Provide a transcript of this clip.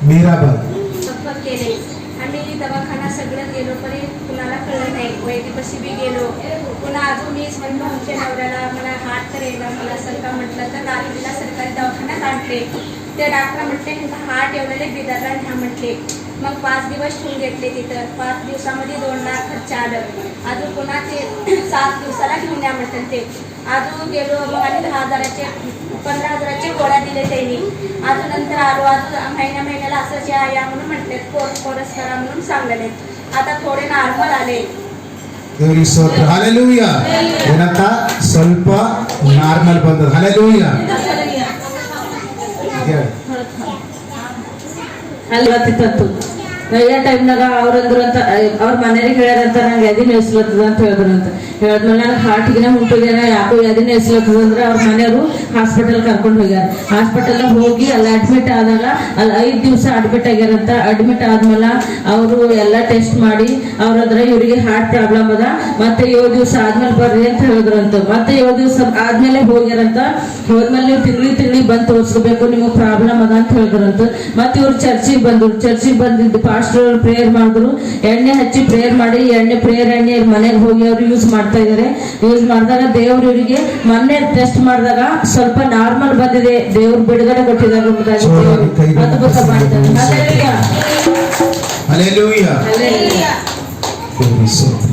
मीराबाई सफर केले. आम्ही दवाखाना सगळं गेलो तरी कुणाला कळलं नाही. वैद्यपाशी बी गेलो. पुन्हा अजून मीच म्हणलं आमच्या नवऱ्याला मला हात तर येणार मला सरका म्हटलं तर रात्रीला सरकारी दवाखान्यात आणले. ते डॉक्टर म्हटले हार्ट एवढे बिदारला न्या म्हटले. मग 5 दिवस ठेवून घेतले तिथं. 5 दिवसामध्ये 2 लाख खर्च आलं. अजून पुन्हा ते 7 दिवसाला घेऊन या म्हटलं ते. अजून गेलो मग आणि 15,000चे गोळ्या दिले त्यांनी. अजून नंतर आलो. अजून महिन्याला असंच या म्हणून म्हटले कोर्स करा म्हणून सांगले. आता थोडे नॉर्मल आले. ದೇವರಿಗೆ ಸ್ತೋತ್ರ ಹಲ್ಲೆಲೂಯಾ ಏನಂತ ಸ್ವಲ್ಪ ನಾರ್ಮಲ್ ಬಂದದ ಹಲ್ಲೆಲೂಯಾ ಅಲ್ವತ್ತಿತ್ತು ನಯ್ಯ ಟೈಮ್ನಾಗ ಅವ್ರಂದ್ರು ಅಂತ ಅವ್ರ ಮನೇಲಿ ಹೇಳ್ಯಾರಂತ ನಂಗೆ ಎದಿನ ಎಸ್ಲತ್ತದ ಅಂತ ಹೇಳಿದ್ರಂತ. ಹೇಳಿದ್ಮೇಲೆ ನನಗೆ ಹಾರ್ಟಿಗಿನ ಹುಟ್ಟೋಗ್ಯಾನ ಯಾಕೋ ಎದಿನ ಎಸ್ಲತ್ತದ ಅಂದ್ರೆ ಅವ್ರ ಮನೆಯವರು ಹಾಸ್ಪಿಟಲ್ ಕರ್ಕೊಂಡು ಹೋಗ್ಯಾರ. ಹಾಸ್ಪಿಟಲ್ ಹೋಗಿ ಅಲ್ಲಿ ಅಡ್ಮಿಟ್ ಆದಾಗ ಅಲ್ಲಿ 5 ದಿವಸ ಅಡ್ಮಿಟ್ ಆಗ್ಯಾರಂತ. ಅಡ್ಮಿಟ್ ಆದ್ಮೇಲೆ ಅವರು ಎಲ್ಲ ಟೆಸ್ಟ್ ಮಾಡಿ ಅವ್ರದ್ರ ಇವರಿಗೆ ಹಾರ್ಟ್ ಪ್ರಾಬ್ಲಮ್ ಅದ ಮತ್ತೆ 7 ದಿವಸ ಆದ್ಮೇಲೆ ಬರ್ರಿ ಅಂತ ಹೇಳಿದ್ರಂತ. ಮತ್ತೆ 7 ದಿವಸ ಆದ್ಮೇಲೆ ಹೋಗ್ಯಾರಂತ. ಹೋದ್ಮೇಲೆ ನೀವು ತಿಂಗಳಿಗೆ ಬಂದು ತೋರಿಸ್ಕೋಬೇಕು ನಿಮಗೆ ಪ್ರಾಬ್ಲಮ್ ಅದ ಅಂತ ಹೇಳಿದ್ರಂತ. ಮತ್ತೆ ಇವ್ರು ಚರ್ಚಿಗೆ ಬಂದ್ರು. ಚರ್ಚಿಗೆ ಬಂದಿದ್ದು ಪಾಸ್ಟರ್ ಪ್ರೇಯರ್ ಮಾಡಿದ್ರು. ಎಣ್ಣೆ ಹಚ್ಚಿ ಪ್ರೇಯರ್ ಮಾಡಿ ಪ್ರೇಯರ್ ಎಣ್ಣೆ ಮನೆಗೆ ಹೋಗಿ ಅವ್ರು ಯೂಸ್ ಮಾಡ್ತಾ ಇದಾರೆ. ಯೂಸ್ ಮಾಡಿದಾಗ ದೇವ್ರು ಇವರಿಗೆ ಮೊನ್ನೆ ಟೆಸ್ಟ್ ಮಾಡಿದಾಗ ಸ್ವಲ್ಪ ನಾರ್ಮಲ್ ಬಂದಿದೆ. ದೇವ್ರು ಬಿಡುಗಡೆ ಕೊಟ್ಟಿದ್ದಾರೆ. ಅದ್ಭುತ ಮಾಡಿದ್ದಾರೆ. Hallelujah hallelujah. ದೇವರಿಗೆ ಸ್ತೋತ್ರ.